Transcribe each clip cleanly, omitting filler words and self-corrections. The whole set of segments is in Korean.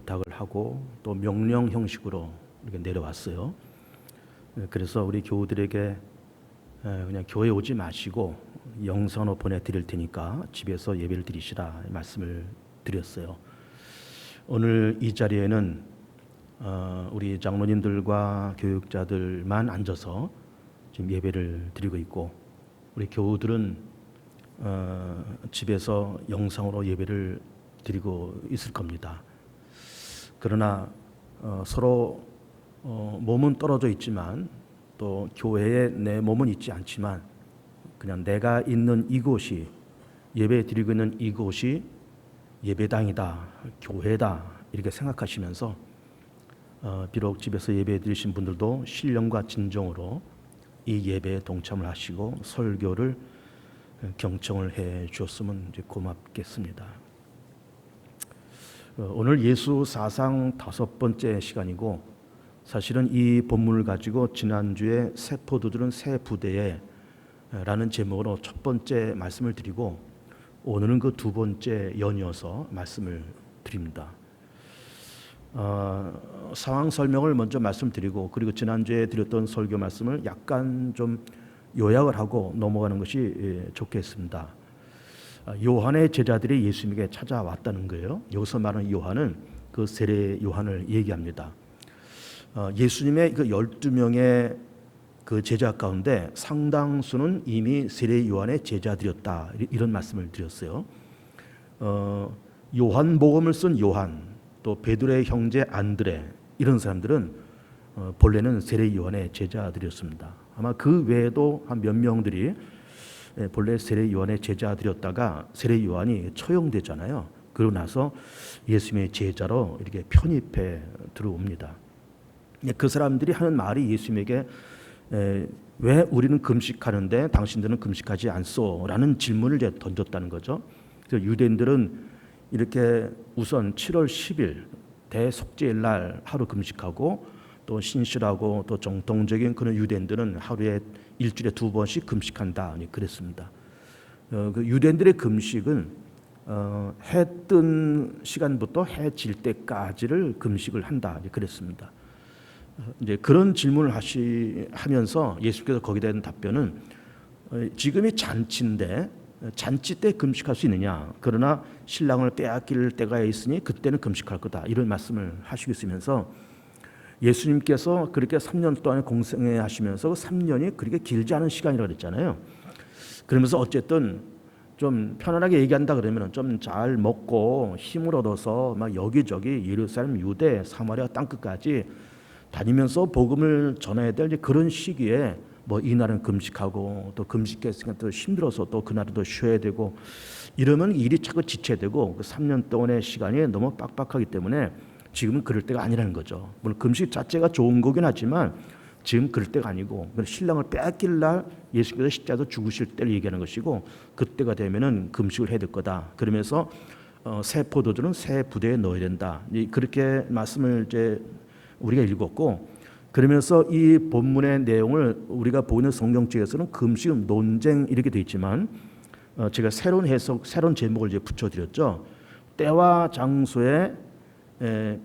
부탁을 하고 또 명령 형식으로 이렇게 내려왔어요. 그래서 우리 교우들에게 그냥 교회 오지 마시고 영상으로 보내드릴 테니까 집에서 예배를 드리시라 말씀을 드렸어요. 오늘 이 자리에는 우리 장로님들과 교육자들만 앉아서 지금 예배를 드리고 있고, 우리 교우들은 집에서 영상으로 예배를 드리고 있을 겁니다. 그러나 서로 몸은 떨어져 있지만 또 교회에 내 몸은 있지 않지만 그냥 내가 있는 이곳이, 예배 드리고 있는 이곳이 예배당이다, 교회다 이렇게 생각하시면서 비록 집에서 예배 드리신 분들도 신령과 진정으로 이 예배에 동참을 하시고 설교를 경청을 해 주었으면 이제 고맙겠습니다. 오늘 예수 사상 5번째 시간이고, 사실은 이 본문을 가지고 지난주에 새 포도들은 새 부대에 라는 제목으로 첫 번째 말씀을 드리고, 오늘은 그 두 번째 연이어서 말씀을 드립니다. 상황 설명을 먼저 말씀드리고, 그리고 지난주에 드렸던 설교 말씀을 약간 좀 요약을 하고 넘어가는 것이 좋겠습니다. 요한의 제자들이 예수님에게 찾아왔다는 거예요. 여기서 말하는 요한은 그 세례 요한을 얘기합니다. 예수님의 그 12명의 그 제자 가운데 상당수는 이미 세례 요한의 제자들이었다, 이런 말씀을 드렸어요. 요한복음을 쓴 요한, 또 베드로의 형제 안드레, 이런 사람들은 본래는 세례 요한의 제자들이었습니다. 아마 그 외에도 한 몇 명들이 본래 세례 요한의 제자들이었다가 세례 요한이 처형되잖아요. 그러고 나서 예수님의 제자로 이렇게 편입해 들어옵니다. 그 사람들이 하는 말이 예수님에게 왜 우리는 금식하는데 당신들은 금식하지 않소? 라는 질문을 이제 던졌다는 거죠. 그래서 유대인들은 이렇게 우선 7월 10일 대속죄일 날 하루 금식하고, 또 신실하고 또 정통적인 그런 유대인들은 하루에 일주일에 2번씩 금식한다, 그랬습니다. 그 유대인들의 금식은 해 뜬 시간부터 해 질 때까지를 금식을 한다, 그랬습니다. 이제 그런 질문을 하면서 예수께서 거기에 대한 답변은, 지금이 잔치인데 잔치 때 금식할 수 있느냐, 그러나 신랑을 빼앗길 때가 있으니 그때는 금식할 거다, 이런 말씀을 하시고 있으면서, 예수님께서 그렇게 3년 동안 공생애 하시면서 3년이 그렇게 길지 않은 시간이라고 그랬잖아요. 그러면서 어쨌든 좀 편안하게 얘기한다 그러면 좀 잘 먹고 힘을 얻어서 막 여기저기 예루살렘, 유대, 사마리아 땅끝까지 다니면서 복음을 전해야 될 그런 시기에 뭐 이날은 금식하고, 또 금식했으니까 또 힘들어서 또 그날은 또 쉬어야 되고, 이러면 일이 자꾸 지쳐야 되고, 그 3년 동안의 시간이 너무 빡빡하기 때문에 지금은 그럴 때가 아니라는 거죠. 물론 금식 자체가 좋은 거긴 하지만 지금 그럴 때가 아니고, 신랑을 빼앗길 날 예수께서 십자가에서 죽으실 때를 얘기하는 것이고, 그때가 되면은 금식을 해야 될 거다. 그러면서 새 포도들은 새 부대에 넣어야 된다, 그렇게 말씀을 이제 우리가 읽었고, 그러면서 이 본문의 내용을 우리가 보는 성경책에서는 금식 논쟁 이렇게 되어 있지만, 제가 새로운 해석, 새로운 제목을 이제 붙여드렸죠. 때와 장소에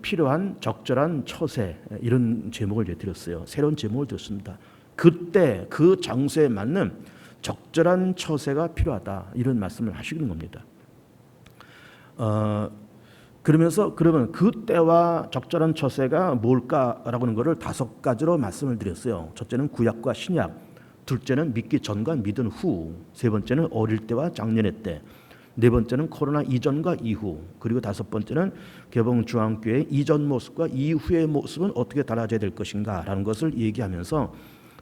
필요한 적절한 처세, 이런 제목을 이제 드렸어요. 새로운 제목을 드렸습니다. 그때 그 장소에 맞는 적절한 처세가 필요하다, 이런 말씀을 하시는 겁니다. 그러면서 그러면 그 때와 적절한 처세가 뭘까라고 하는 것을 5가지로 말씀을 드렸어요. 첫째는 구약과 신약, 둘째는 믿기 전과 믿은 후, 세 번째는 어릴 때와 장년의 때, 네 번째는 코로나 이전과 이후, 그리고 5번째는 개봉 중앙교회 이전 모습과 이후의 모습은 어떻게 달라져야 될 것인가라는 것을 얘기하면서,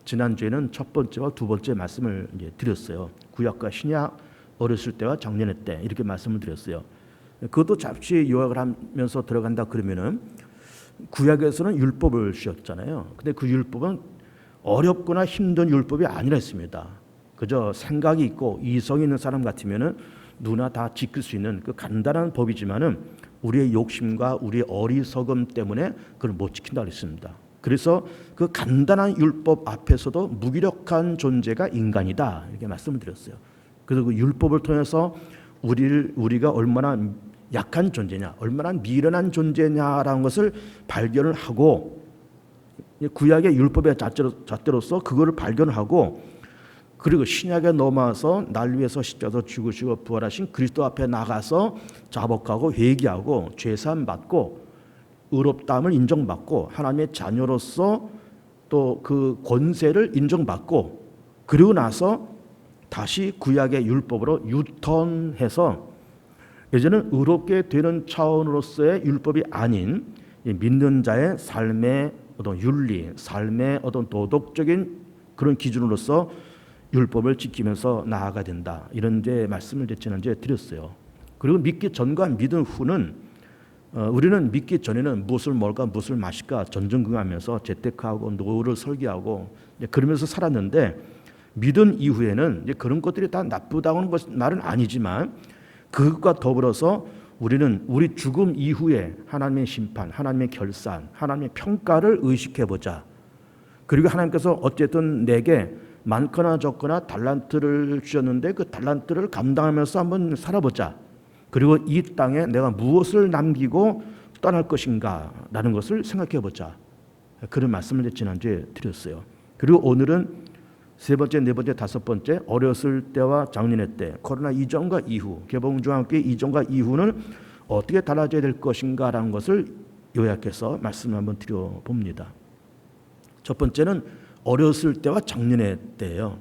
지난주에는 첫 번째와 두 번째 말씀을 이제 드렸어요. 구약과 신약, 어렸을 때와 장년의 때, 이렇게 말씀을 드렸어요. 그것도 잠시 요약을 하면서 들어간다 그러면은, 구약에서는 율법을 주셨잖아요. 근데 그 율법은 어렵거나 힘든 율법이 아니라 했습니다. 그저 생각이 있고 이성이 있는 사람 같으면은 누구나 다 지킬 수 있는 그 간단한 법이지만은 우리의 욕심과 우리의 어리석음 때문에 그걸 못 지킨다고 했습니다. 그래서 그 간단한 율법 앞에서도 무기력한 존재가 인간이다, 이렇게 말씀을 드렸어요. 그래서 그 율법을 통해서 우리가 얼마나 약한 존재냐, 얼마나 미련한 존재냐라는 것을 발견을 하고 구약의 율법의 잣대로서 그거를 발견하고 그리고 신약에 넘어와서 날 위해서 십자가에서 죽으시고 부활하신 그리스도 앞에 나가서 자복하고 회개하고 죄사함 받고 의롭다함을 인정받고 하나님의 자녀로서 또 그 권세를 인정받고 그리고 나서 다시 구약의 율법으로 유턴해서 이제는 의롭게 되는 차원으로서의 율법이 아닌 믿는 자의 삶의 어떤 윤리, 삶의 어떤 도덕적인 그런 기준으로서 율법을 지키면서 나아가야 된다. 이런 데 말씀을 지난주에 드렸어요. 그리고 믿기 전과 믿은 후는 우리는 믿기 전에는 무엇을 먹을까 무엇을 마실까 전전긍긍하면서 재테크하고 노후를 설계하고 그러면서 살았는데 믿은 이후에는 이제 그런 것들이 다 나쁘다는 말은 아니지만 그것과 더불어서 우리는 우리 죽음 이후에 하나님의 심판, 하나님의 결산, 하나님의 평가를 의식해보자. 그리고 하나님께서 어쨌든 내게 많거나 적거나 달란트를 주셨는데 그 달란트를 감당하면서 한번 살아보자. 그리고 이 땅에 내가 무엇을 남기고 떠날 것인가 라는 것을 생각해보자. 그런 말씀을 지난주에 드렸어요. 그리고 오늘은 세 번째, 네 번째, 다섯 번째 어렸을 때와 장년의 때 코로나 이전과 이후 개봉중앙교회 이전과 이후는 어떻게 달라져야 될 것인가 라는 것을 요약해서 말씀을 한번 드려봅니다. 첫 번째는 어렸을 때와 장년의 때예요.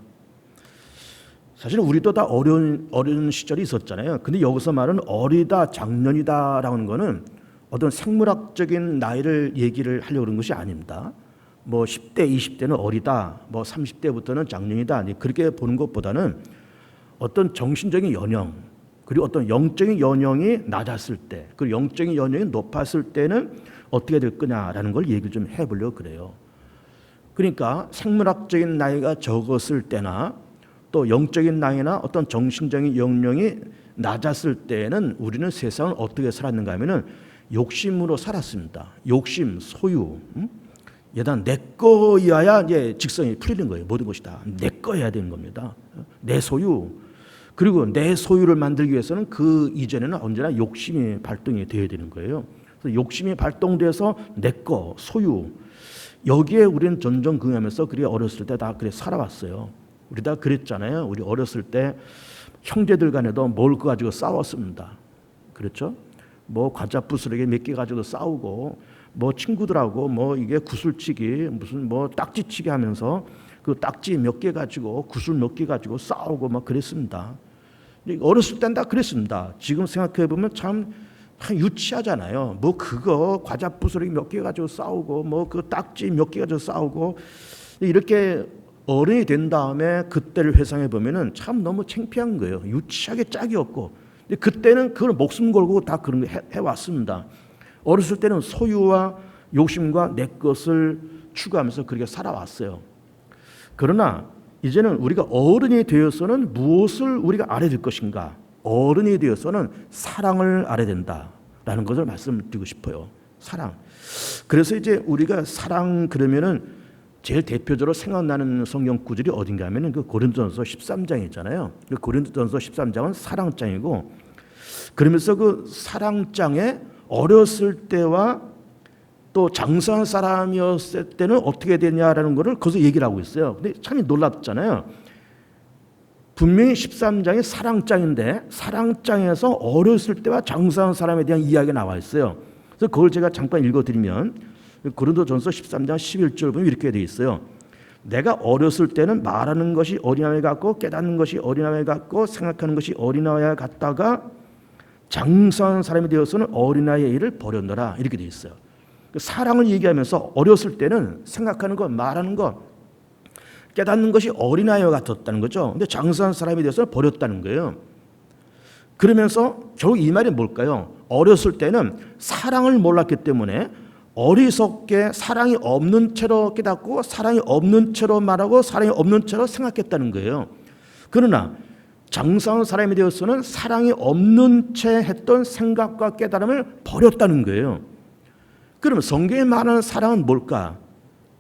사실 우리도 다 어린 시절이 있었잖아요. 근데 여기서 말은 어리다, 장년이다라는 거는 어떤 생물학적인 나이를 얘기를 하려고 그런 것이 아닙니다. 뭐 10대, 20대는 어리다, 뭐 30대부터는 장년이다. 그렇게 보는 것보다는 어떤 정신적인 연령, 그리고 어떤 영적인 연령이 낮았을 때, 그리고 영적인 연령이 높았을 때는 어떻게 될 거냐라는 걸 얘기를 좀 해보려고 그래요. 그러니까 생물학적인 나이가 적었을 때나 또 영적인 나이나 어떤 정신적인 연령이 낮았을 때에는 우리는 세상을 어떻게 살았는가 하면은 욕심으로 살았습니다. 욕심, 소유. 예단 내 거여야 이제 직성이 풀리는 거예요. 모든 것이 다 내 거여야 되는 겁니다. 내 소유. 그리고 내 소유를 만들기 위해서는 그 이전에는 언제나 욕심이 발동이 되어야 되는 거예요. 그래서 욕심이 발동돼서 내 거, 소유. 여기에 우리는 전전긍긍하면서 그래 어렸을 때 다 그래 살아왔어요. 우리 다 그랬잖아요. 우리 어렸을 때 형제들 간에도 뭘 가지고 싸웠습니다. 그렇죠? 뭐 과자 부스러기 몇 개 가지고 싸우고 뭐 친구들하고 뭐 이게 구슬치기 무슨 뭐 딱지치기 하면서 그 딱지 몇 개 가지고 구슬 몇 개 가지고 싸우고 막 그랬습니다. 어렸을 땐 다 그랬습니다. 지금 생각해 보면 참 유치하잖아요. 뭐 그거 과자 부스러기 몇 개 가지고 싸우고 뭐 그 딱지 몇 개 가지고 싸우고 이렇게 어른이 된 다음에 그때를 회상해 보면은 참 너무 창피한 거예요. 유치하게 짝이 없고. 근데 그때는 그걸 목숨 걸고 다 그런 거 해왔습니다. 어렸을 때는 소유와 욕심과 내 것을 추구하면서 그렇게 살아왔어요. 그러나 이제는 우리가 어른이 되어서는 무엇을 우리가 알아야 될 것인가? 어른이 되어서는 사랑을 알아야 된다라는 것을 말씀드리고 싶어요. 사랑. 그래서 이제 우리가 사랑 그러면은 제일 대표적으로 생각나는 성경 구절이 어딘가 하면은 그 고린도전서 13장이잖아요. 그 고린도전서 13장은 사랑장이고 그러면서 그 사랑장에 어렸을 때와 또 장성한 사람이었을 때는 어떻게 되냐라는 것을 거기서 얘기를 하고 있어요. 근데 참 놀랍잖아요. 분명히 13장이 사랑장인데 사랑장에서 어렸을 때와 장성한 사람에 대한 이야기가 나와 있어요. 그래서 그걸 제가 잠깐 읽어드리면 고린도전서 13장 11절 보면 이렇게 되어 있어요. 내가 어렸을 때는 말하는 것이 어린아이 같고 깨닫는 것이 어린아이 같고 생각하는 것이 어린아이 같다가 장성한 사람이 되어서는 어린아이의 일을 버렸노라 이렇게 되어 있어요. 사랑을 얘기하면서 어렸을 때는 생각하는 것, 말하는 것, 깨닫는 것이 어린아이와 같았다는 거죠. 근데 장성한 사람이 되어서 버렸다는 거예요. 그러면서 결국 이 말이 뭘까요? 어렸을 때는 사랑을 몰랐기 때문에 어리석게 사랑이 없는 채로 깨닫고 사랑이 없는 채로 말하고 사랑이 없는 채로 생각했다는 거예요. 그러나 장성한 사람이 되어서는 사랑이 없는 채 했던 생각과 깨달음을 버렸다는 거예요. 그러면 성경에 말하는 사랑은 뭘까?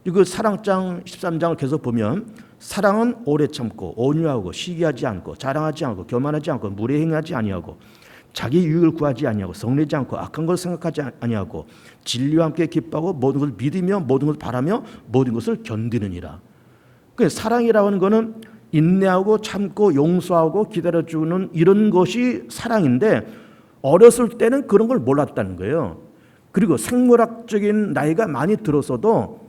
그 사랑장 13장을 계속 보면 사랑은 오래 참고 온유하고 시기하지 않고 자랑하지 않고 교만하지 않고 무례 행하지 아니하고 자기 유익을 구하지 아니하고 성내지 않고 악한 것을 생각하지 아니하고 진리와 함께 기뻐하고 모든 것을 믿으며 모든 것을 바라며 모든 것을 견디느니라. 그 사랑이라고 하는 것은 인내하고 참고 용서하고 기다려주는 이런 것이 사랑인데 어렸을 때는 그런 걸 몰랐다는 거예요. 그리고 생물학적인 나이가 많이 들어서도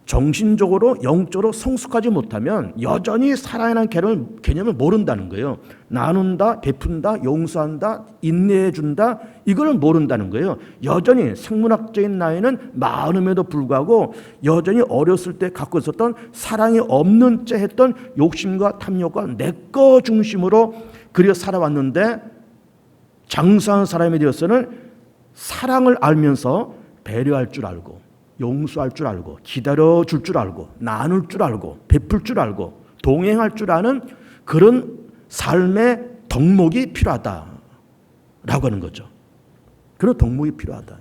정신적으로 영적으로 성숙하지 못하면 여전히 사랑이라는 개념을 모른다는 거예요. 나눈다, 베푼다, 용서한다, 인내해준다, 이걸 모른다는 거예요. 여전히 생물학적인 나이는 많음에도 불구하고 여전히 어렸을 때 갖고 있었던 사랑이 없는 채 했던 욕심과 탐욕과 내 거 중심으로 그려 살아왔는데 장수한 사람에 대해서는 사랑을 알면서 배려할 줄 알고 용서할 줄 알고 기다려줄 줄 알고 나눌 줄 알고 베풀 줄 알고 동행할 줄 아는 그런 삶의 덕목이 필요하다라고 하는 거죠. 그런 덕목이 필요하다.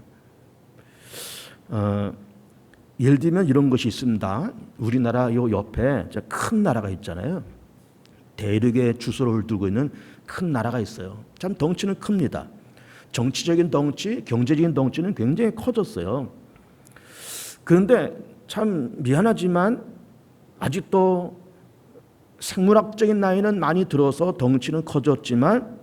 예를 들면 이런 것이 있습니다. 우리나라 요 옆에 큰 나라가 있잖아요. 대륙의 주소를 두고 있는 큰 나라가 있어요. 참 덩치는 큽니다. 정치적인 덩치, 경제적인 덩치는 굉장히 커졌어요. 그런데 참 미안하지만 아직도 생물학적인 나이는 많이 들어서 덩치는 커졌지만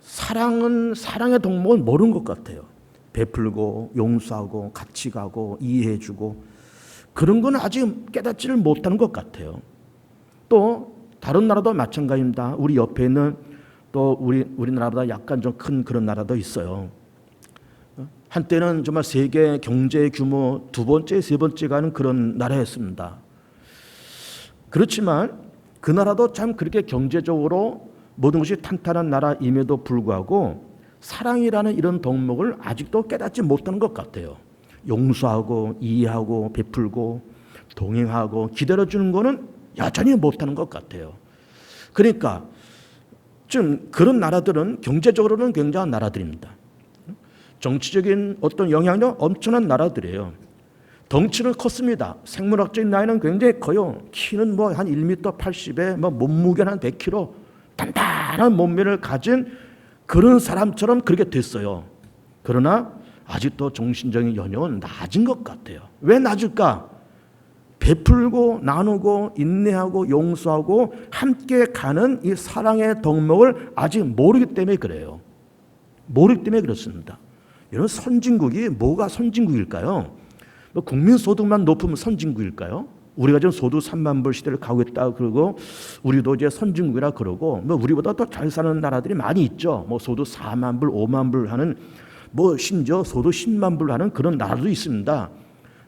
사랑의 덕목은 모르는 것 같아요. 베풀고 용서하고 같이 가고 이해해주고 그런 건 아직 깨닫지를 못하는 것 같아요. 또 다른 나라도 마찬가지입니다. 우리 옆에 있는 또 우리나라보다 약간 좀 큰 그런 나라도 있어요. 한때는 정말 세계 경제 규모 두 번째, 세 번째 가는 그런 나라였습니다. 그렇지만 그 나라도 참 그렇게 경제적으로 모든 것이 탄탄한 나라임에도 불구하고 사랑이라는 이런 덕목을 아직도 깨닫지 못하는 것 같아요. 용서하고 이해하고 베풀고 동행하고 기다려주는 거는 여전히 못하는 것 같아요. 그러니까 좀 그런 나라들은 경제적으로는 굉장한 나라들입니다. 정치적인 어떤 영향력 엄청난 나라들이에요. 덩치는 컸습니다. 생물학적인 나이는 굉장히 커요. 키는 뭐 한 1m 80에 몸무게는 한 100kg 단단한 몸매를 가진 그런 사람처럼 그렇게 됐어요. 그러나 아직도 정신적인 연령은 낮은 것 같아요. 왜 낮을까? 베풀고 나누고 인내하고 용서하고 함께 가는 이 사랑의 덕목을 아직 모르기 때문에 그래요. 모르기 때문에 그렇습니다. 여러분 선진국이 뭐가 선진국일까요? 국민소득만 높으면 선진국일까요? 우리가 지금 소득 3만 불 시대를 가고 있다 그러고 우리도 이제 선진국이라 그러고 우리보다 더 잘 사는 나라들이 많이 있죠. 소득 4만 불, 5만 불 하는 심지어 소득 10만 불 하는 그런 나라도 있습니다.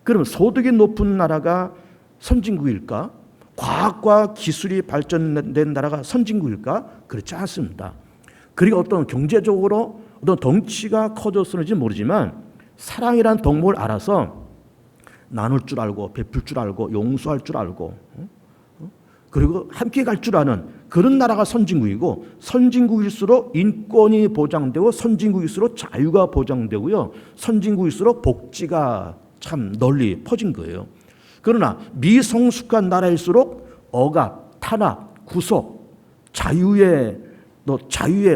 그럼 소득이 높은 나라가 선진국일까? 과학과 기술이 발전된 나라가 선진국일까? 그렇지 않습니다. 그리고 어떤 경제적으로 어떤 덩치가 커졌는지 모르지만 사랑이란 덕목을 알아서 나눌 줄 알고 베풀 줄 알고 용서할 줄 알고 그리고 함께 갈 줄 아는 그런 나라가 선진국이고 선진국일수록 인권이 보장되고 선진국일수록 자유가 보장되고요. 선진국일수록 복지가 참 널리 퍼진 거예요. 그러나 미성숙한 나라일수록 억압, 탄압, 구속, 자유의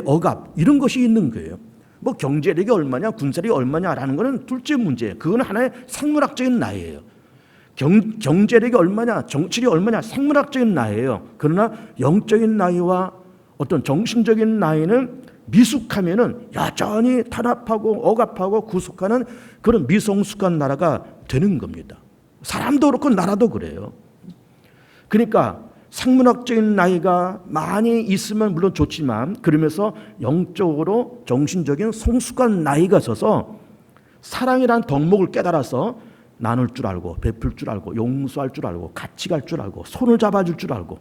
억압 이런 것이 있는 거예요. 경제력이 얼마냐 군사력이 얼마냐라는 것은 둘째 문제예요. 그건 하나의 생물학적인 나이예요. 경제력이 얼마냐 정치력이 얼마냐 생물학적인 나이예요. 그러나 영적인 나이와 어떤 정신적인 나이는 미숙하면은 여전히 탄압하고 억압하고 구속하는 그런 미성숙한 나라가 되는 겁니다. 사람도 그렇고 나라도 그래요. 그러니까 생물학적인 나이가 많이 있으면 물론 좋지만 그러면서 영적으로 정신적인 성숙한 나이가 있어서 사랑이란 덕목을 깨달아서 나눌 줄 알고 베풀 줄 알고 용서할 줄 알고 같이 갈 줄 알고 손을 잡아줄 줄 알고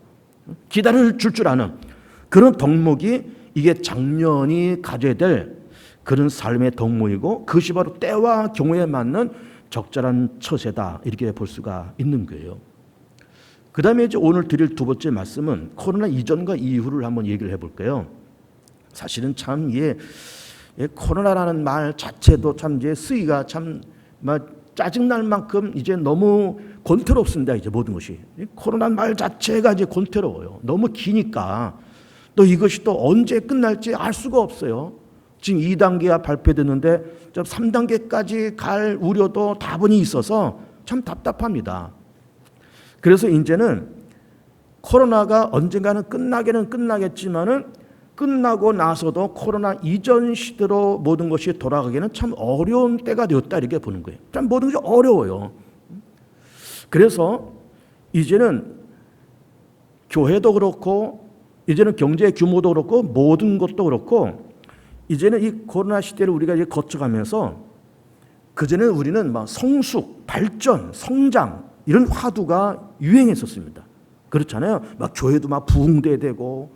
기다려줄 줄 아는 그런 덕목이 이게 장년이 가져야 될 그런 삶의 덕목이고 그것이 바로 때와 경우에 맞는 적절한 처세다 이렇게 볼 수가 있는 거예요. 그 다음에 이제 오늘 드릴 두 번째 말씀은 코로나 이전과 이후를 한번 얘기를 해볼게요. 사실은 참 코로나라는 말 자체도 참 이제 쓰기가 참 짜증날 만큼 이제 너무 권태롭습니다. 이제 모든 것이 코로나 말 자체가 이제 권태로워요. 너무 기니까 또 이것이 또 언제 끝날지 알 수가 없어요. 지금 2단계가 발표됐는데 3단계까지 갈 우려도 다분히 있어서 참 답답합니다. 그래서 이제는 코로나가 언젠가는 끝나기는 끝나겠지만은 끝나고 나서도 코로나 이전 시대로 모든 것이 돌아가기는 참 어려운 때가 되었다 이렇게 보는 거예요. 참 모든 것이 어려워요. 그래서 이제는 교회도 그렇고 이제는 경제 규모도 그렇고 모든 것도 그렇고 이제는 이 코로나 시대를 우리가 이제 거쳐가면서 그전에 우리는 막 성숙, 발전, 성장 이런 화두가 유행했었습니다. 그렇잖아요. 막 교회도 막 부흥돼야 되고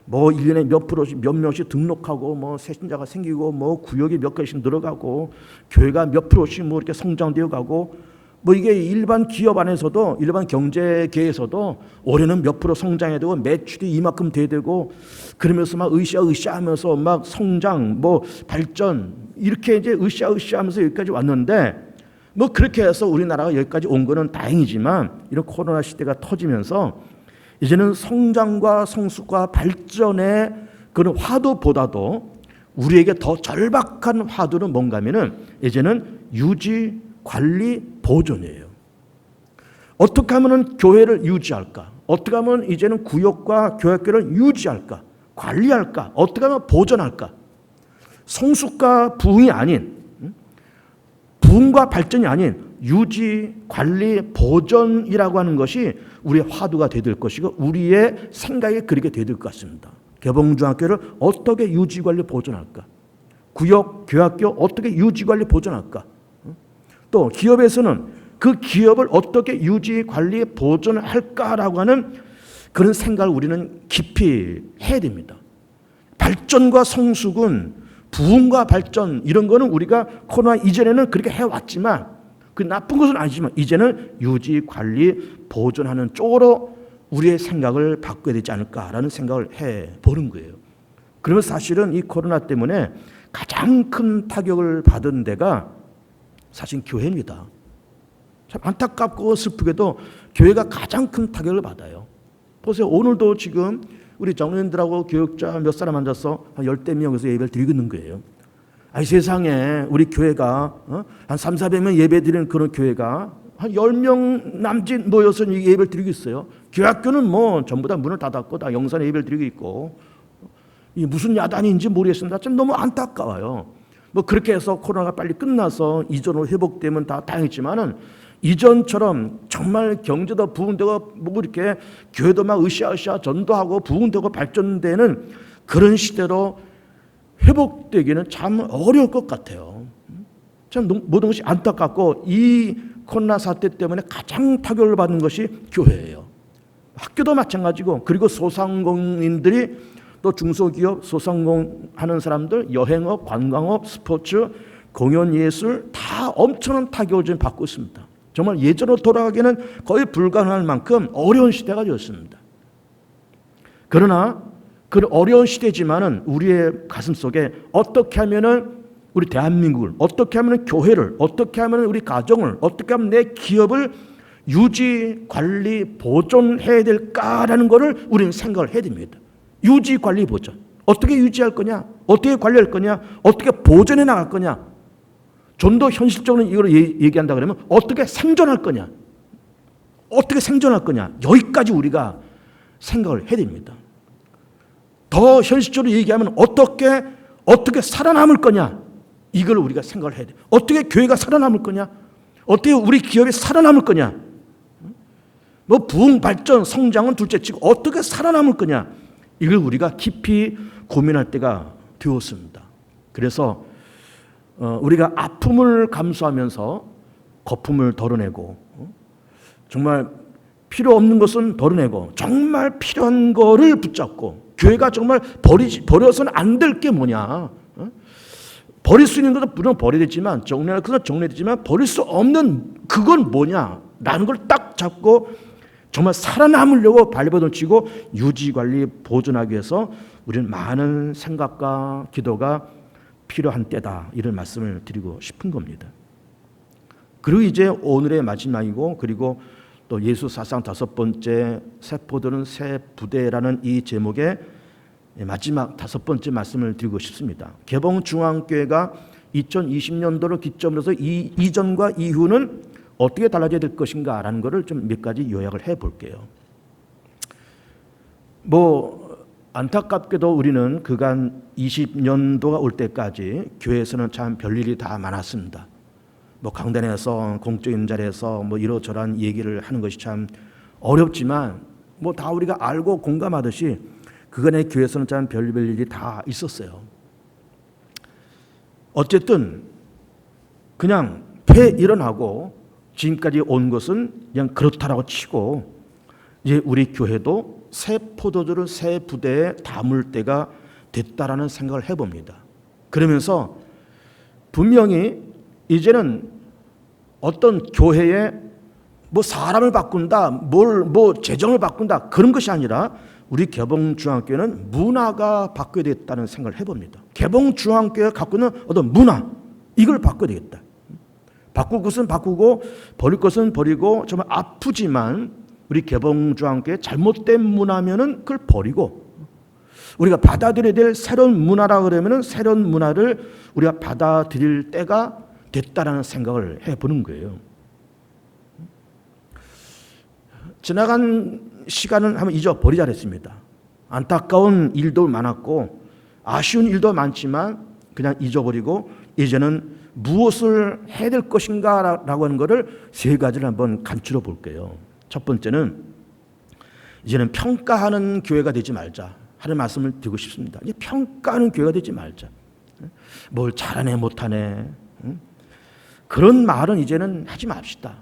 뭐 1년에 몇 프로씩 몇 명씩 등록하고 뭐 새신자가 생기고 뭐 구역이 몇 개씩 늘어가고 교회가 몇 프로씩 뭐 이렇게 성장되어 가고 뭐 이게 일반 기업 안에서도 일반 경제계에서도 올해는 몇 프로 성장해야 되고 매출이 이만큼 돼야 되고 그러면서 막 으쌰으쌰하면서 막 성장 뭐 발전 이렇게 이제 으쌰으쌰하면서 여기까지 왔는데 뭐 그렇게 해서 우리나라가 여기까지 온 거는 다행이지만 이런 코로나 시대가 터지면서 이제는 성장과 성숙과 발전의 그런 화두보다도 우리에게 더 절박한 화두는 뭔가 하면은 이제는 유지, 관리, 보존이에요. 어떻게 하면 교회를 유지할까? 어떻게 하면 이제는 구역과 교회학교를 유지할까? 관리할까? 어떻게 하면 보존할까? 성숙과 부흥이 아닌 부흥과 발전이 아닌 유지, 관리, 보존이라고 하는 것이 우리의 화두가 되어야 될 것이고 우리의 생각이 그렇게 되어야 될 것 같습니다. 개봉중학교를 어떻게 유지, 관리, 보존할까? 구역, 교학교 어떻게 유지, 관리, 보존할까? 또 기업에서는 그 기업을 어떻게 유지, 관리, 보존할까라고 하는 그런 생각을 우리는 깊이 해야 됩니다. 발전과 성숙은 부흥과 발전 이런 거는 우리가 코로나 이전에는 그렇게 해왔지만 그 나쁜 것은 아니지만 이제는 유지, 관리, 보존하는 쪽으로 우리의 생각을 바꿔야 되지 않을까라는 생각을 해보는 거예요. 그러면 사실은 이 코로나 때문에 가장 큰 타격을 받은 데가 사실 교회입니다. 참 안타깝고 슬프게도 교회가 가장 큰 타격을 받아요. 보세요. 오늘도 지금 우리 정로인들하고 교육자 몇 사람 앉아서 한 10대 명에서 예배를 드리고 있는 거예요. 아니 세상에 우리 교회가 한 3,400명 예배 드리는 그런 교회가 한 10명 남짓 모여서 예배를 드리고 있어요. 교학교는 뭐 전부 다 문을 닫았고 다 영상 예배를 드리고 있고 이 무슨 야단인지 모르겠습니다. 좀 너무 안타까워요. 뭐 그렇게 해서 코로나가 빨리 끝나서 이전으로 회복되면 다 다행이지만은 이전처럼 정말 경제도 부흥되고 뭐 이렇게 교회도 막 으쌰으쌰 전도하고 부흥되고 발전되는 그런 시대로 회복되기는 참 어려울 것 같아요. 참 모든 것이 안타깝고 이 코로나 사태 때문에 가장 타격을 받는 것이 교회예요. 학교도 마찬가지고 그리고 소상공인들이 또 중소기업 소상공하는 사람들 여행업, 관광업, 스포츠, 공연예술 다 엄청난 타격을 지금 받고 있습니다. 정말 예전으로 돌아가기는 거의 불가능할 만큼 어려운 시대가 되었습니다. 그러나 그 어려운 시대지만은 우리의 가슴 속에 어떻게 하면은 우리 대한민국을 어떻게 하면은 교회를 어떻게 하면은 우리 가정을 어떻게 하면 내 기업을 유지, 관리, 보존해야 될까라는 것을 우리는 생각을 해야 됩니다. 유지, 관리, 보존. 어떻게 유지할 거냐? 어떻게 관리할 거냐? 어떻게 보존해 나갈 거냐? 좀 더 현실적으로 이걸 얘기한다 그러면 어떻게 생존할 거냐? 어떻게 생존할 거냐? 여기까지 우리가 생각을 해야 됩니다. 더 현실적으로 얘기하면 어떻게 살아남을 거냐? 이걸 우리가 생각을 해야 돼. 어떻게 교회가 살아남을 거냐? 어떻게 우리 기업이 살아남을 거냐? 뭐 부흥, 발전, 성장은 둘째치고 어떻게 살아남을 거냐? 이걸 우리가 깊이 고민할 때가 되었습니다. 그래서 우리가 아픔을 감수하면서 거품을 덜어내고 정말 필요 없는 것은 덜어내고 정말 필요한 거를 붙잡고 교회가 정말 버려서는 안 될 게 뭐냐? 버릴 수 있는 것은 물론 버려야 되지만 정리할 것은 정리해야 되지만 버릴 수 없는 그건 뭐냐? 라는 걸 딱 잡고 정말 살아남으려고 발버둥치고 유지관리 보존하기 위해서 우리는 많은 생각과 기도가 필요한 때다 이런 말씀을 드리고 싶은 겁니다. 그리고 이제 오늘의 마지막이고 그리고 또 예수 사상 5번째 세포들은 새 부대라는 이 제목의 마지막 5번째 말씀을 드리고 싶습니다. 개봉중앙교회가 2020년도를 기점으로 해서 이전과 이후는 어떻게 달라져야 될 것인가라는 것을 좀 몇 가지 요약을 해 볼게요. 안타깝게도 우리는 그간 20년도가 올 때까지 교회에서는 참 별일이 다 많았습니다. 강단에서 공적인 자리에서 이러저러한 얘기를 하는 것이 참 어렵지만 다 우리가 알고 공감하듯이 그간의 교회에서는 참 별별 일이 다 있었어요. 어쨌든 그냥 폐 일어나고 지금까지 온 것은 그냥 그렇다라고 치고 이제 우리 교회도 새 포도주를 새 부대에 담을 때가 됐다라는 생각을 해봅니다. 그러면서 분명히 이제는 어떤 교회에 사람을 바꾼다, 재정을 바꾼다 그런 것이 아니라 우리 개봉중앙교회는 문화가 바뀌어야 되겠다는 생각을 해봅니다. 개봉중앙교회가 갖고 있는 어떤 문화 이걸 바꿔야 되겠다. 바꿀 것은 바꾸고 버릴 것은 버리고 정말 아프지만 우리 개봉중앙교회 잘못된 문화면은 그걸 버리고 우리가 받아들여야 될 새로운 문화라 그러면은 새로운 문화를 우리가 받아들일 때가 됐다라는 생각을 해보는 거예요. 지나간 시간은 한번 잊어버리자 했습니다. 안타까운 일도 많았고 아쉬운 일도 많지만 그냥 잊어버리고 이제는 무엇을 해야 될 것인가라고 하는 것을 3가지를 한번 감추어 볼게요. 첫 번째는 이제는 평가하는 교회가 되지 말자 하는 말씀을 드리고 싶습니다. 이제 평가하는 교회가 되지 말자. 뭘 잘하네 못하네 그런 말은 이제는 하지 맙시다.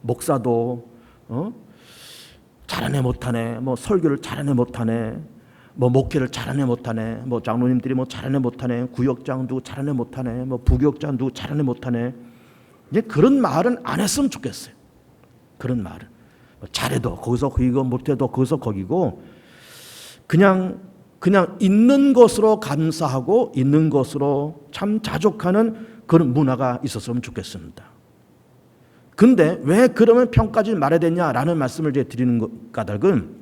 목사도 잘하네 못하네 설교를 잘하네 못하네 목회를 잘하네 못하네 장로님들이 잘하네 못하네 구역장도 잘하네 못하네 부교역장도 잘하네 못하네 이제 그런 말은 안 했으면 좋겠어요. 그런 말은 잘해도 거기서 거기고 못해도 거기서 거기고 그냥 있는 것으로 감사하고 있는 것으로 참 자족하는 그런 문화가 있었으면 좋겠습니다. 근데 왜 그러면 평가하지 말아야 되냐라는 말씀을 제가 드리는 까닭은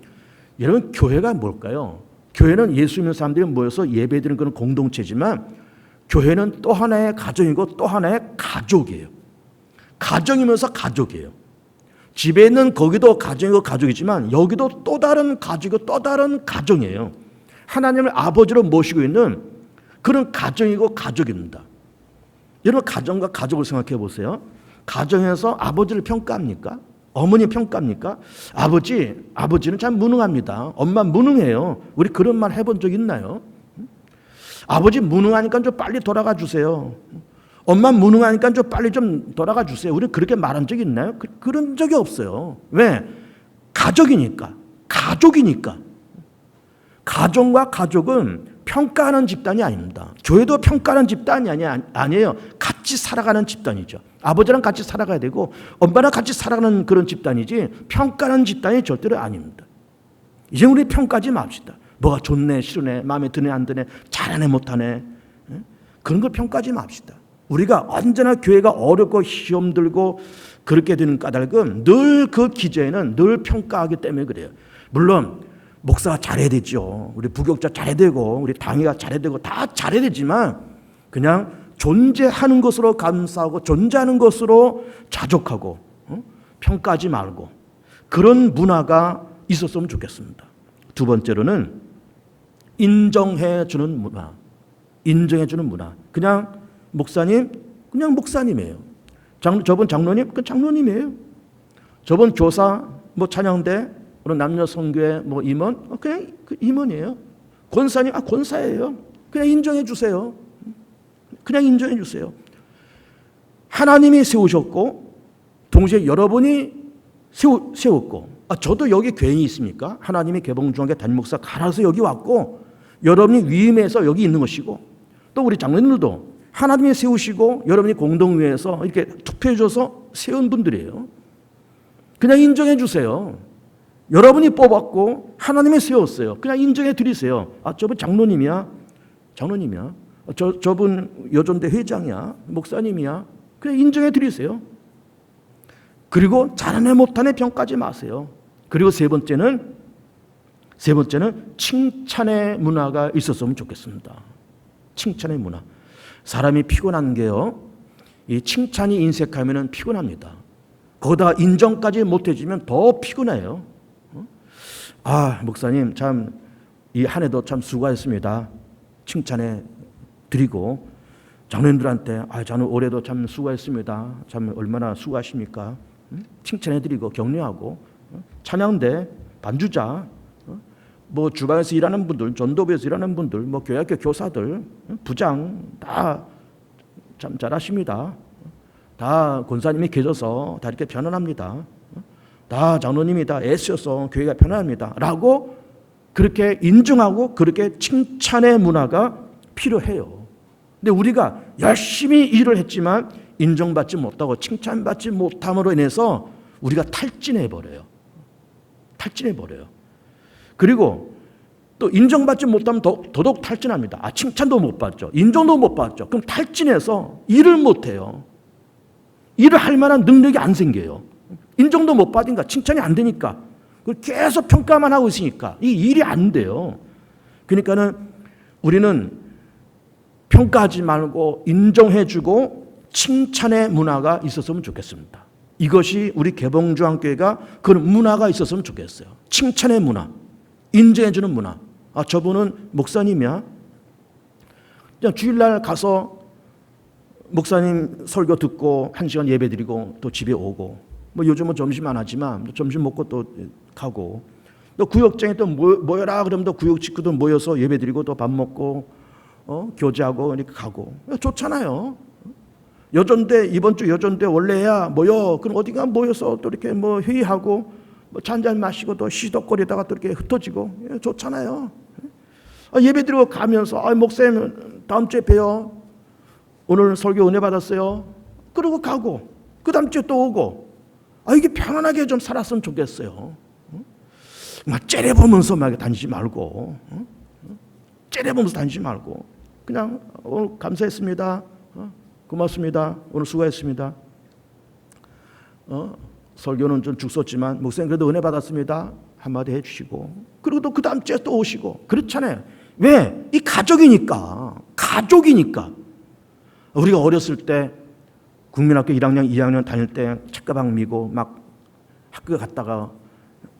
여러분 교회가 뭘까요? 교회는 예수 믿는 사람들이 모여서 예배드리는 그런 공동체지만 교회는 또 하나의 가정이고 또 하나의 가족이에요. 가정이면서 가족이에요. 집에 있는 거기도 가정이고 가족이지만 여기도 또 다른 가족이고 또 다른 가정이에요. 하나님을 아버지로 모시고 있는 그런 가정이고 가족입니다. 여러분 가정과 가족을 생각해 보세요. 가정에서 아버지를 평가합니까? 어머니 평가합니까? 아버지는 참 무능합니다. 엄마 무능해요. 우리 그런 말 해본 적 있나요? 아버지 무능하니까 좀 빨리 돌아가 주세요. 엄마 무능하니까 좀 빨리 좀 돌아가 주세요. 우리 그렇게 말한 적이 있나요? 그런 적이 없어요. 왜? 가족이니까. 가정과 가족은 평가하는 집단이 아닙니다. 교회도 평가하는 집단이 아니에요. 같이 살아가는 집단이죠. 아버지랑 같이 살아가야 되고 엄마랑 같이 살아가는 그런 집단이지 평가하는 집단이 절대로 아닙니다. 이제 우리 평가하지 맙시다. 뭐가 좋네 싫으네 마음에 드네 안 드네 잘하네 못하네 그런 걸 평가하지 맙시다. 우리가 언제나 교회가 어렵고 시험 들고 그렇게 되는 까닭은 늘 그 기저에는 늘 평가하기 때문에 그래요. 물론 목사가 잘해야 되죠. 우리 부교육자 잘해야 되고 우리 당회가 잘해야 되고 다 잘해야 되지만 그냥 존재하는 것으로 감사하고 존재하는 것으로 자족하고 평가하지 말고 그런 문화가 있었으면 좋겠습니다. 두 번째로는 인정해 주는 문화. 인정해 주는 문화. 그냥 목사님 그냥 목사님이에요. 저분 장로님 그 장로님이에요. 저분 교사 찬양대 오늘 남녀 성교회 임원 그냥 그 임원이에요. 권사님 권사예요. 그냥 인정해 주세요. 그냥 인정해 주세요. 하나님이 세우셨고 동시에 여러분이 세웠고 저도 여기 괜히 있습니까? 하나님이 개봉중앙교회 담임 목사 갈아서 여기 왔고 여러분이 위임해서 여기 있는 것이고 또 우리 장로님들도 하나님이 세우시고 여러분이 공동회에서 이렇게 투표해 줘서 세운 분들이에요. 그냥 인정해 주세요. 여러분이 뽑았고 하나님이 세웠어요. 그냥 인정해 드리세요. 저분 장로님이야. 저분 여전대 회장이야. 목사님이야. 그냥 인정해 드리세요. 그리고 잘하네 못하네 평가하지 마세요. 그리고 세 번째는 세 번째는 칭찬의 문화가 있었으면 좋겠습니다. 칭찬의 문화. 사람이 피곤한 게요, 이 칭찬이 인색하면 피곤합니다. 거기다 인정까지 못해주면 더 피곤해요. 목사님 참 이 한 해도 참 수고하셨습니다. 칭찬해 드리고, 장로님들한테 저는 올해도 참 수고했습니다. 참 얼마나 수고하십니까? 칭찬해 드리고 격려하고, 찬양대, 반주자, 뭐 주방에서 일하는 분들, 전도부에서 일하는 분들, 뭐 교회학교 교사들, 부장 다 참 잘하십니다. 다 권사님이 계셔서 다 이렇게 편안합니다. 다 장로님이 다 애쓰셔서 교회가 편안합니다. 라고 그렇게 인정하고 그렇게 칭찬의 문화가 필요해요. 근데 우리가 열심히 일을 했지만 인정받지 못하고 칭찬받지 못함으로 인해서 우리가 탈진해버려요. 탈진해버려요. 그리고 또 인정받지 못하면 더더욱 탈진합니다. 칭찬도 못 받죠. 인정도 못 받죠. 그럼 탈진해서 일을 못해요. 일을 할 만한 능력이 안 생겨요. 인정도 못 받으니까, 칭찬이 안 되니까, 계속 평가만 하고 있으니까 이 일이 안 돼요. 그러니까는 우리는 평가하지 말고 인정해주고 칭찬의 문화가 있었으면 좋겠습니다. 이것이 우리 개봉주한교회가 그런 문화가 있었으면 좋겠어요. 칭찬의 문화, 인정해주는 문화. 저분은 목사님이야. 그냥 주일날 가서 목사님 설교 듣고 1시간 예배 드리고 또 집에 오고, 뭐 요즘은 점심 안 하지만 점심 먹고 또 가고, 또 구역장에 또 모여라 그러면 또 구역 식구들 모여서 예배 드리고 또 밥 먹고 교제하고 이렇게 가고, 좋잖아요. 여전대, 이번 주 여전대 원래야 모여. 그럼 어디가 모여서 또 이렇게 뭐 회의하고 뭐 잔잔 마시고 또 시덕거리다가 또 이렇게 흩어지고, 좋잖아요. 예배 드리고 가면서 목사님 다음 주에 봬요. 오늘 설교 은혜 받았어요. 그러고 가고, 그 다음 주에 또 오고. 이게 편안하게 좀 살았으면 좋겠어요. 막 째려보면서 막 다니지 말고, 째려보면서 다니지 말고, 그냥 오늘 감사했습니다. 고맙습니다. 오늘 수고했습니다. 설교는 좀 죽었지만 목사님 그래도 은혜 받았습니다. 한마디 해주시고, 그리고 또 그 다음 주에 또 오시고. 그렇잖아요. 왜? 이 가족이니까. 우리가 어렸을 때 국민학교 1학년, 2학년 다닐 때 책가방 미고 막 학교 갔다가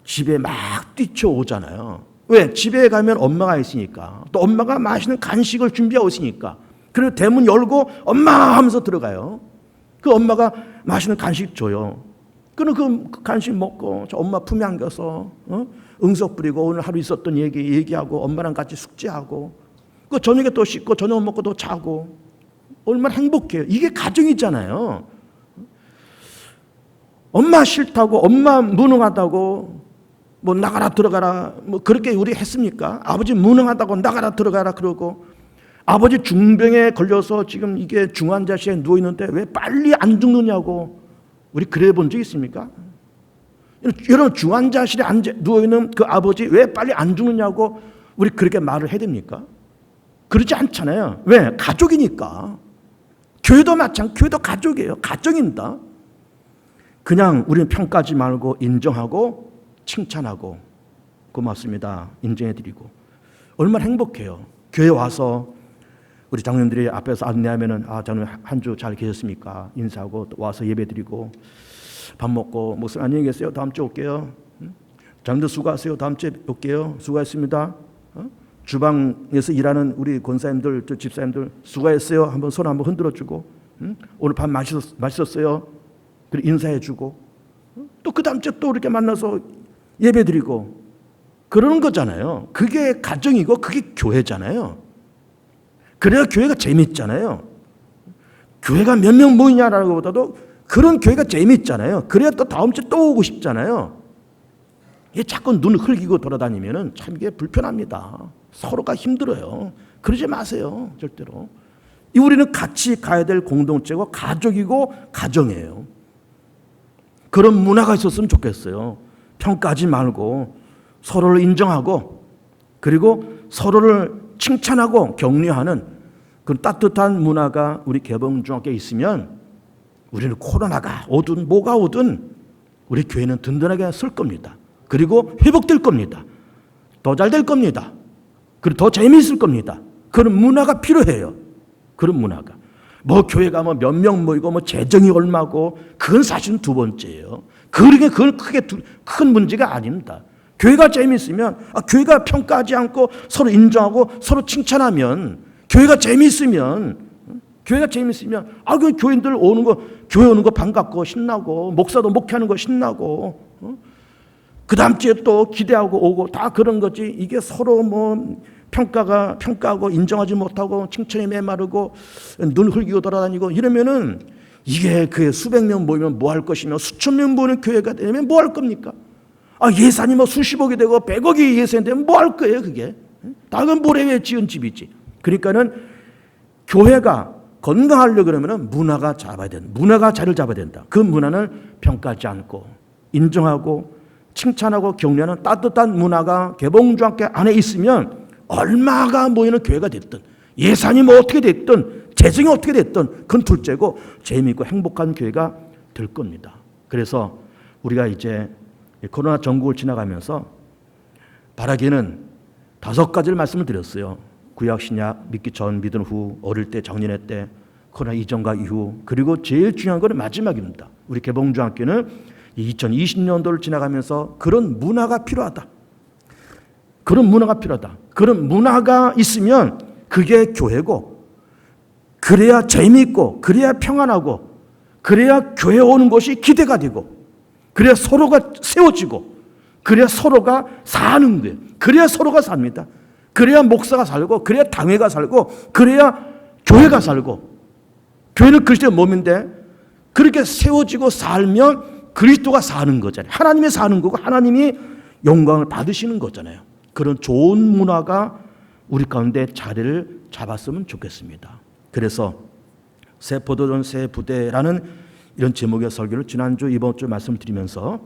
집에 막 뛰쳐오잖아요. 왜? 집에 가면 엄마가 있으니까. 또 엄마가 맛있는 간식을 준비하고 있으니까. 그리고 대문 열고 엄마 하면서 들어가요. 그 엄마가 맛있는 간식 줘요. 그럼 그 간식 먹고 저 엄마 품에 안겨서 응석 부리고 오늘 하루 있었던 얘기하고 엄마랑 같이 숙제하고, 그 저녁에 또 씻고 저녁 먹고 또 자고, 얼마나 행복해요. 이게 가정이잖아요. 엄마 싫다고, 엄마 무능하다고 뭐 나가라 들어가라 뭐 그렇게 우리 했습니까? 아버지 무능하다고 나가라 들어가라 그러고, 아버지 중병에 걸려서 지금 이게 중환자실에 누워 있는데 왜 빨리 안 죽느냐고 우리 그래 본 적 있습니까? 여러분, 중환자실에 누워 있는 그 아버지 왜 빨리 안 죽느냐고 우리 그렇게 말을 해야 됩니까? 그러지 않잖아요. 왜? 가족이니까. 교회도 마찬가지, 교회도 가족이에요. 가정입니다. 그냥 우리는 평가하지 말고 인정하고 칭찬하고 고맙습니다. 인정해드리고. 얼마나 행복해요. 교회 와서 우리 장로님들이 앞에서 안내하면은 저는 한 주 잘 계셨습니까? 인사하고 또 와서 예배드리고 밥 먹고, 목사님 안녕히 계세요. 다음 주에 올게요. 장로들 수고하세요. 다음 주에 올게요. 수고하셨습니다. 주방에서 일하는 우리 권사님들, 집사님들 수고했어요. 한번 손 한번 흔들어주고, 오늘 밥 맛있었어요. 그리고 인사해주고, 또 그 다음 주에 또 이렇게 만나서 예배드리고 그러는 거잖아요. 그게 가정이고 그게 교회잖아요. 그래야 교회가 재밌잖아요. 교회가 몇 명 모이냐라는 것보다도 그런 교회가 재밌잖아요. 그래야 또 다음 주에 또 오고 싶잖아요. 이게 자꾸 눈 흘기고 돌아다니면 참 이게 불편합니다. 서로가 힘들어요. 그러지 마세요. 절대로. 우리는 같이 가야 될 공동체고 가족이고 가정이에요. 그런 문화가 있었으면 좋겠어요. 평가하지 말고 서로를 인정하고, 그리고 서로를 칭찬하고 격려하는 그런 따뜻한 문화가 우리 개봉중학교에 있으면 우리는 코로나가 오든 뭐가 오든 우리 교회는 든든하게 설 겁니다. 그리고 회복될 겁니다. 더 잘 될 겁니다. 그리고 더 재미있을 겁니다. 그런 문화가 필요해요. 그런 문화가. 뭐 교회가 뭐 몇 명 모이고 뭐 재정이 얼마고 그건 사실은 두 번째예요. 그건 크게 큰 문제가 아닙니다. 교회가 재미있으면 교회가 평가하지 않고 서로 인정하고 서로 칭찬하면 교회가 재미있으면 그 교인들 오는 거 교회 오는 거 반갑고 신나고 목사도 목회하는 거 신나고 그 다음 주에 또 기대하고 오고 다 그런 거지. 이게 서로 뭐 평가하고 인정하지 못하고 칭찬이 메마르고 눈 흘기고 돌아다니고 이러면은 이게 그 수백 명 모이면 뭐 할 것이며 수천 명 모이는 교회가 되면 뭐 할 겁니까? 예산이 뭐 수십억이 되고 100억이 예산이 되면 뭐 할 거예요, 그게? 다 그건 모래 위에 지은 집이지. 그러니까는 교회가 건강하려고 그러면은 문화가 잡아야 된다. 문화가 자리를 잡아야 된다. 그 문화는 평가하지 않고 인정하고 칭찬하고 격려하는 따뜻한 문화가 개봉주학교 안에 있으면 얼마가 모이는 교회가 됐든 예산이 뭐 어떻게 됐든 재정이 어떻게 됐든 그건 둘째고 재미있고 행복한 교회가 될 겁니다. 그래서 우리가 이제 코로나 전국을 지나가면서 바라기는 5가지를 말씀을 드렸어요. 구약 신약 믿기 전 믿은 후 어릴 때 작년회 때 코로나 이전과 이후 그리고 제일 중요한 건 마지막입니다. 우리 개봉중학교는 2020년도를 지나가면서 그런 문화가 필요하다. 그런 문화가 필요하다. 그런 문화가 있으면 그게 교회고 그래야 재미있고 그래야 평안하고 그래야 교회 오는 것이 기대가 되고 그래야 서로가 세워지고 그래야 서로가 사는 거예요. 그래야 서로가 삽니다. 그래야 목사가 살고 그래야 당회가 살고 그래야 교회가 살고 교회는 그리스도의 몸인데 그렇게 세워지고 살면 그리스도가 사는 거잖아요. 하나님이 사는 거고 하나님이 영광을 받으시는 거잖아요. 그런 좋은 문화가 우리 가운데 자리를 잡았으면 좋겠습니다. 그래서 새 포도전 새 부대라는 이런 제목의 설교를 지난주 이번 주 말씀드리면서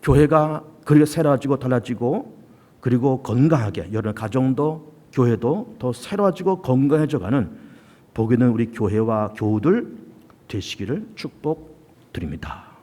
교회가 그렇게 새로워지고 달라지고 그리고 건강하게 여러 가정도 교회도 더 새로워지고 건강해져가는 복이 있는 우리 교회와 교우들 되시기를 축복드립니다.